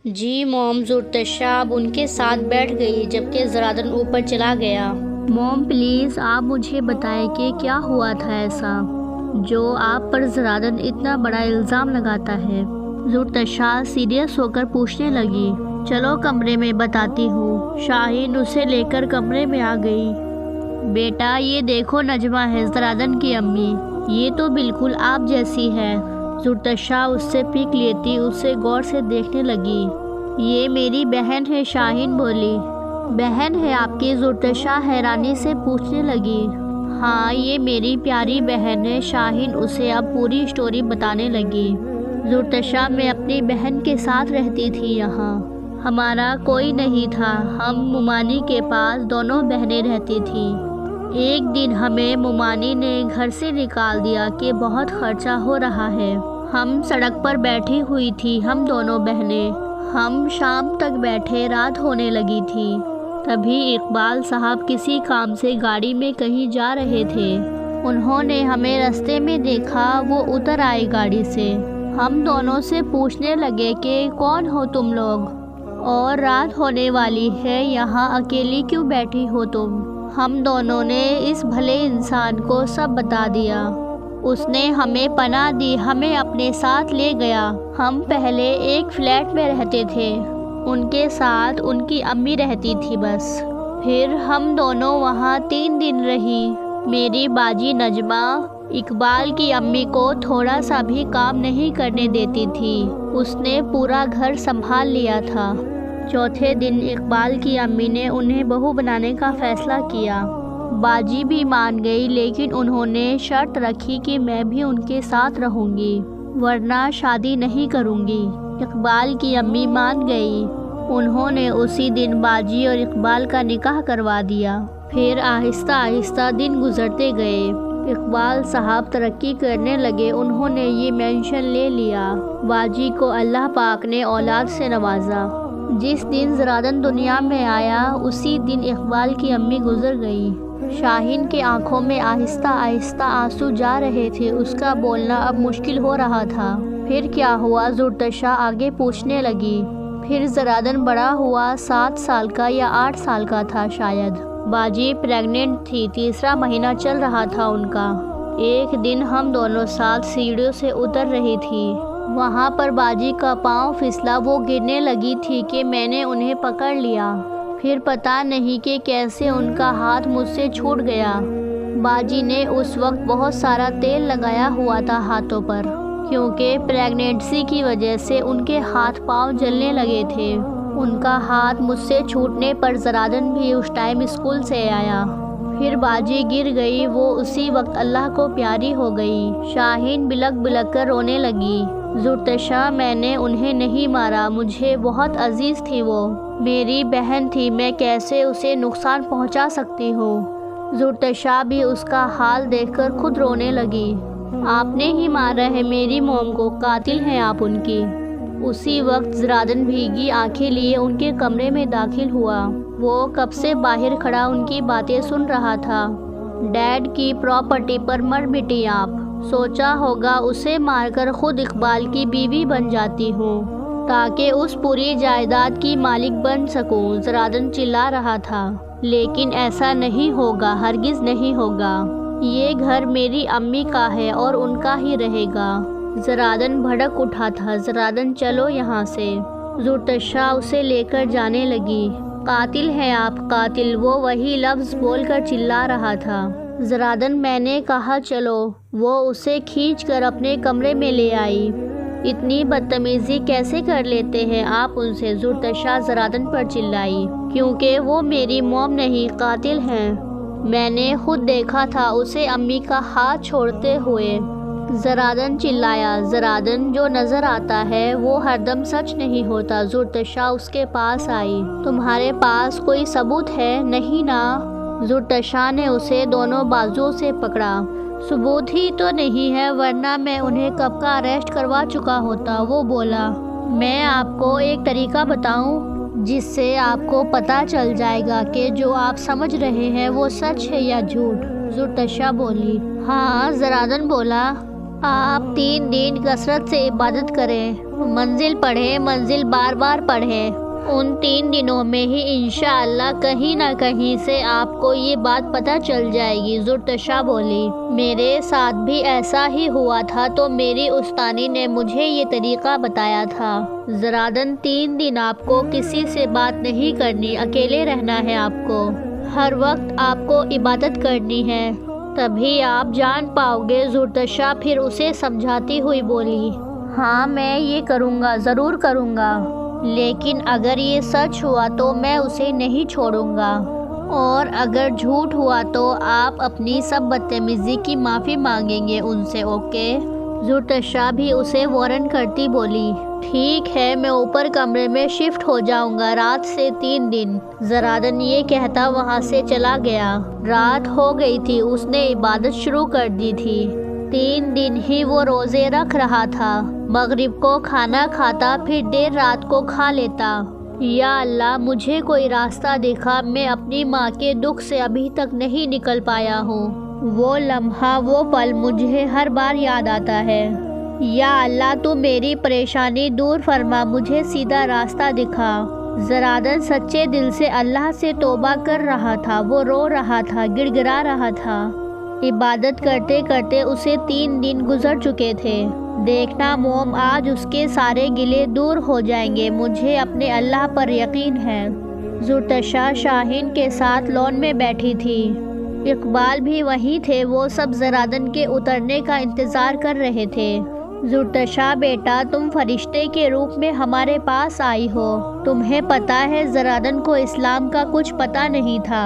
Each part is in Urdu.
جی موم، زرتشا اب ان کے ساتھ بیٹھ گئی جبکہ زرادن اوپر چلا گیا۔ موم پلیز آپ مجھے بتائیں کہ کیا ہوا تھا ایسا جو آپ پر زرادن اتنا بڑا الزام لگاتا ہے۔ زرتشا سیریس ہو کر پوچھنے لگی۔ چلو کمرے میں بتاتی ہوں۔ شاہین اسے لے کر کمرے میں آ گئی۔ بیٹا یہ دیکھو، نجمہ ہے زرادن کی امی، یہ تو بالکل آپ جیسی ہے۔ زرتشا اس سے پک لیتی اسے غور سے دیکھنے لگی۔ یہ میری بہن ہے، شاہین بولی۔ بہن ہے آپ کی؟ زرتشا حیرانی سے پوچھنے لگی۔ ہاں یہ میری پیاری بہن ہے، شاہین اسے اب پوری اسٹوری بتانے لگی۔ زرتشا میں اپنی بہن کے ساتھ رہتی تھی یہاں، ہمارا کوئی نہیں تھا، ہم ممانی کے پاس دونوں بہنیں رہتی تھیں۔ ایک دن ہمیں ممانی نے گھر سے نکال دیا کہ بہت خرچہ ہو رہا ہے۔ ہم سڑک پر بیٹھی ہوئی تھی ہم دونوں بہنیں، ہم شام تک بیٹھے، رات ہونے لگی تھی۔ تبھی اقبال صاحب کسی کام سے گاڑی میں کہیں جا رہے تھے، انہوں نے ہمیں رستے میں دیکھا، وہ اتر آئے گاڑی سے۔ ہم دونوں سے پوچھنے لگے کہ کون ہو تم لوگ اور رات ہونے والی ہے، یہاں اکیلی کیوں بیٹھی ہو تم؟ ہم دونوں نے اس بھلے انسان کو سب بتا دیا، اس نے ہمیں پناہ دی، ہمیں اپنے ساتھ لے گیا۔ ہم پہلے ایک فلیٹ میں رہتے تھے، ان کے ساتھ ان کی امی رہتی تھی بس۔ پھر ہم دونوں وہاں 3 دن رہی۔ میری باجی نجمہ اقبال کی امی کو تھوڑا سا بھی کام نہیں کرنے دیتی تھی، اس نے پورا گھر سنبھال لیا تھا۔ چوتھے دن اقبال کی امی نے انہیں بہو بنانے کا فیصلہ کیا۔ باجی بھی مان گئی، لیکن انہوں نے شرط رکھی کہ میں بھی ان کے ساتھ رہوں گی ورنہ شادی نہیں کروں گی۔ اقبال کی امی مان گئی، انہوں نے اسی دن باجی اور اقبال کا نکاح کروا دیا۔ پھر آہستہ آہستہ دن گزرتے گئے، اقبال صاحب ترقی کرنے لگے، انہوں نے یہ مینشن لے لیا۔ باجی کو اللہ پاک نے اولاد سے نوازا۔ جس دن زرادن دنیا میں آیا اسی دن اقبال کی امی گزر گئی۔ شاہین کے آنکھوں میں آہستہ آہستہ آنسو جا رہے تھے، اس کا بولنا اب مشکل ہو رہا تھا۔ پھر کیا ہوا؟ زرتشا آگے پوچھنے لگی۔ پھر زرادن بڑا ہوا، 7 سال کا یا 8 سال کا تھا شاید۔ باجی پریگننٹ تھی، 3را مہینہ چل رہا تھا ان کا۔ ایک دن ہم دونوں ساتھ سیڑھیوں سے اتر رہی تھی، وہاں پر باجی کا پاؤں پھسلا، وہ گرنے لگی تھی کہ میں نے انہیں پکڑ لیا۔ پھر پتہ نہیں کہ کیسے ان کا ہاتھ مجھ سے چھوٹ گیا۔ باجی نے اس وقت بہت سارا تیل لگایا ہوا تھا ہاتھوں پر، کیونکہ پریگننسی کی وجہ سے ان کے ہاتھ پاؤں جلنے لگے تھے۔ ان کا ہاتھ مجھ سے چھوٹنے پر زرادن بھی اس ٹائم اسکول سے آیا۔ پھر باجی گر گئی، وہ اسی وقت اللہ کو پیاری ہو گئی۔ شاہین بلک بلک کر رونے لگی۔ زرتشا میں نے انہیں نہیں مارا، مجھے بہت عزیز تھی، وہ میری بہن تھی، میں کیسے اسے نقصان پہنچا سکتی ہوں؟ زرتشا بھی اس کا حال دیکھ کر خود رونے لگی۔ آپ نے ہی مارا ہے میری موم کو، قاتل ہیں آپ ان کی۔ اسی وقت زرادن بھیگی آنکھیں لیے ان کے کمرے میں داخل ہوا، وہ کب سے باہر کھڑا ان کی باتیں سن رہا تھا۔ ڈیڈ کی پراپرٹی پر مر مٹی آپ، سوچا ہوگا اسے مار کر خود اقبال کی بیوی بن جاتی ہوں تاکہ اس پوری جائیداد کی مالک بن سکوں، زرادن چلا رہا تھا۔ لیکن ایسا نہیں ہوگا، ہرگز نہیں ہوگا، یہ گھر میری امی کا ہے اور ان کا ہی رہے گا۔ زرادن بھڑک اٹھا تھا۔ زرادن چلو یہاں سے۔ زرتشا اسے لے کر جانے لگی۔ قاتل ہیں آپ، قاتل، وہ وہی لفظ بول کر چلا رہا تھا۔ زرادن میں نے کہا چلو، وہ اسے کھینچ کر اپنے کمرے میں لے آئی۔ اتنی بدتمیزی کیسے کر لیتے ہیں آپ ان سے؟ زرتشا زرادن پر چلائی۔ کیونکہ وہ میری موم نہیں، قاتل ہیں، میں نے خود دیکھا تھا اسے امی کا ہاتھ چھوڑتے ہوئے۔ زرادن چلایا۔ زرادن جو نظر آتا ہے وہ ہر دم سچ نہیں ہوتا۔ زرتشا اس کے پاس آئی۔ تمہارے پاس کوئی ثبوت ہے؟ نہیں نا؟ زرتشا نے اسے دونوں بازوؤں سے پکڑا۔ ثبوت ہی تو نہیں ہے، ورنہ میں انہیں کب کا اریسٹ کروا چکا ہوتا، وہ بولا۔ میں آپ کو ایک طریقہ بتاؤں جس سے آپ کو پتہ چل جائے گا کہ جو آپ سمجھ رہے ہیں وہ سچ ہے یا جھوٹ، زرتشا بولی۔ ہاں، زرادن بولا۔ آپ 3 دن کثرت سے عبادت کریں، منزل پڑھیں، منزل بار بار پڑھیں۔ ان 3 دنوں میں ہی انشاءاللہ کہیں نہ کہیں سے آپ کو یہ بات پتہ چل جائے گی۔ زرتشا بولی، میرے ساتھ بھی ایسا ہی ہوا تھا تو میری استانی نے مجھے یہ طریقہ بتایا تھا۔ زرادن 3 دن آپ کو کسی سے بات نہیں کرنی، اکیلے رہنا ہے آپ کو، ہر وقت آپ کو عبادت کرنی ہے، تبھی آپ جان پاؤ گے۔ زرتشا پھر اسے سمجھاتی ہوئی بولی، ہاں میں یہ کروں گا، ضرور کروں گا، لیکن اگر یہ سچ ہوا تو میں اسے نہیں چھوڑوں گا، اور اگر جھوٹ ہوا تو آپ اپنی سب بدتمیزی کی معافی مانگیں گے ان سے، اوکے؟ زرتشا بھی اسے وارن کرتی بولی، ٹھیک ہے، میں اوپر کمرے میں شفٹ ہو جاؤں گا رات سے 3 دن۔ زرادن یہ کہتا وہاں سے چلا گیا۔ رات ہو گئی تھی، اس نے عبادت شروع کر دی تھی۔ 3 دن ہی وہ روزے رکھ رہا تھا، مغرب کو کھانا کھاتا، پھر دیر رات کو کھا لیتا۔ یا اللہ، مجھے کوئی راستہ دکھا، میں اپنی ماں کے دکھ سے ابھی تک نہیں نکل پایا ہوں۔ وہ لمحہ، وہ پل مجھے ہر بار یاد آتا ہے۔ یا اللہ، تو میری پریشانی دور فرما، مجھے سیدھا راستہ دکھا۔ زرادن سچے دل سے اللہ سے توبہ کر رہا تھا، وہ رو رہا تھا، گڑ گڑا رہا تھا۔ عبادت کرتے کرتے اسے 3 دن گزر چکے تھے۔ دیکھنا موم، آج اس کے سارے گلے دور ہو جائیں گے، مجھے اپنے اللہ پر یقین ہے۔ زرتشا شاہین کے ساتھ لان میں بیٹھی تھی، اقبال بھی وہیں تھے، وہ سب زرادن کے اترنے کا انتظار کر رہے تھے۔ زرتشا بیٹا، تم فرشتے کے روپ میں ہمارے پاس آئی ہو۔ تمہیں پتہ ہے زرادن کو اسلام کا کچھ پتہ نہیں تھا،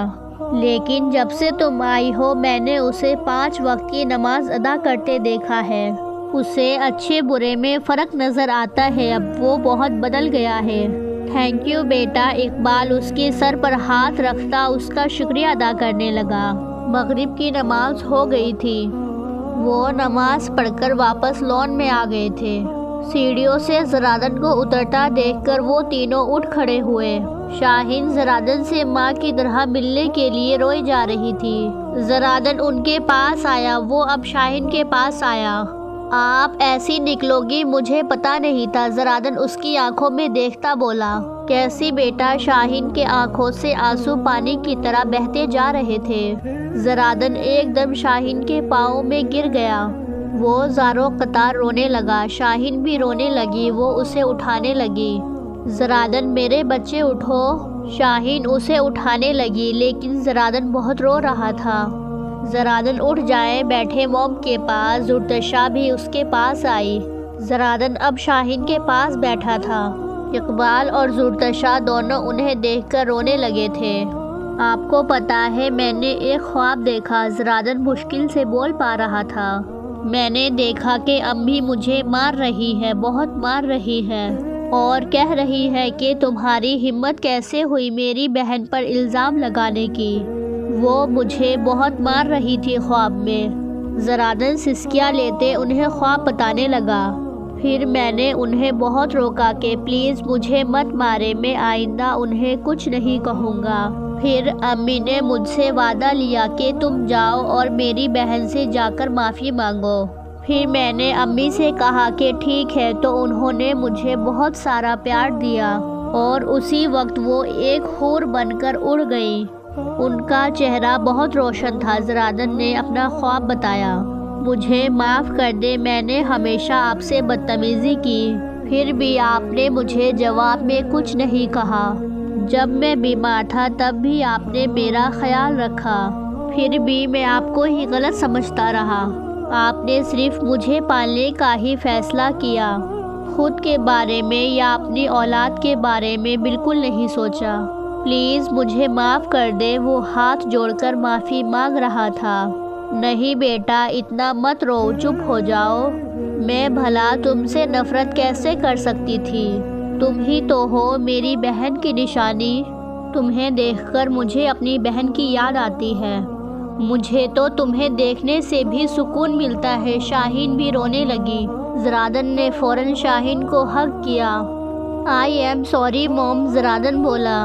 لیکن جب سے تم آئی ہو میں نے اسے 5 وقت کی نماز ادا کرتے دیکھا ہے۔ اسے اچھے برے میں فرق نظر آتا ہے، اب وہ بہت بدل گیا ہے۔ تھینک یو بیٹا۔ اقبال اس کے سر پر ہاتھ رکھتا اس کا شکریہ ادا کرنے لگا۔ مغرب کی نماز ہو گئی تھی، وہ نماز پڑھ کر واپس لان میں آ گئے تھے۔ سیڑھیوں سے زرادن کو اترتا دیکھ کر وہ تینوں اٹھ کھڑے ہوئے۔ شاہین زرادن سے ماں کی طرح ملنے کے لیے روئی جا رہی تھی۔ زرادن ان کے پاس آیا، وہ اب شاہین کے پاس آیا۔ آپ ایسی نکلو گی مجھے پتا نہیں تھا، زرادن اس کی آنکھوں میں دیکھتا بولا۔ کیسی بیٹا؟ شاہین کے آنکھوں سے آنسو پانی کی طرح بہتے جا رہے تھے۔ زرادن ایک دم شاہین کے پاؤں میں گر گیا، وہ زاروں قطار رونے لگا۔ شاہین بھی رونے لگی، وہ اسے اٹھانے لگی۔ زرادن میرے بچے اٹھو۔ شاہین اسے اٹھانے لگی، لیکن زرادن بہت رو رہا تھا۔ زرادن اٹھ جائے، بیٹھے موم کے پاس۔ زرتشا بھی اس کے پاس آئی۔ زرادن اب شاہین کے پاس بیٹھا تھا۔ اقبال اور زرتشا دونوں انہیں دیکھ کر رونے لگے تھے۔ آپ کو پتا ہے میں نے ایک خواب دیکھا، زرادن مشکل سے بول پا رہا تھا۔ میں نے دیکھا کہ امی مجھے مار رہی ہے، بہت مار رہی ہے، اور کہہ رہی ہے کہ تمہاری ہمت کیسے ہوئی میری بہن پر الزام لگانے کی۔ وہ مجھے بہت مار رہی تھی خواب میں۔ زرادن سسکیاں لیتے انہیں خواب بتانے لگا۔ پھر میں نے انہیں بہت روکا کہ پلیز مجھے مت مارے، میں آئندہ انہیں کچھ نہیں کہوں گا۔ پھر امی نے مجھ سے وعدہ لیا کہ تم جاؤ اور میری بہن سے جا کر معافی مانگو۔ پھر میں نے امی سے کہا کہ ٹھیک ہے، تو انہوں نے مجھے بہت سارا پیار دیا، اور اسی وقت وہ ایک حور بن کر اڑ گئی۔ ان کا چہرہ بہت روشن تھا۔ زرادن نے اپنا خواب بتایا۔ مجھے معاف کر دے، میں نے ہمیشہ آپ سے بدتمیزی کی، پھر بھی آپ نے مجھے جواب میں کچھ نہیں کہا۔ جب میں بیمار تھا تب بھی آپ نے میرا خیال رکھا، پھر بھی میں آپ کو ہی غلط سمجھتا رہا۔ آپ نے صرف مجھے پالنے کا ہی فیصلہ کیا، خود کے بارے میں یا اپنی اولاد کے بارے میں بالکل نہیں سوچا۔ پلیز مجھے معاف کر دے۔ وہ ہاتھ جوڑ کر معافی مانگ رہا تھا۔ نہیں بیٹا، اتنا مت رو، چپ ہو جاؤ۔ میں بھلا تم سے نفرت کیسے کر سکتی تھی؟ تم ہی تو ہو میری بہن کی نشانی۔ تمہیں دیکھ کر مجھے اپنی بہن کی یاد آتی ہے، مجھے تو تمہیں دیکھنے سے بھی سکون ملتا ہے۔ شاہین بھی رونے لگی۔ زرادن نے فوراً شاہین کو ہگ کیا۔ آئی ایم سوری موم، زرادن بولا۔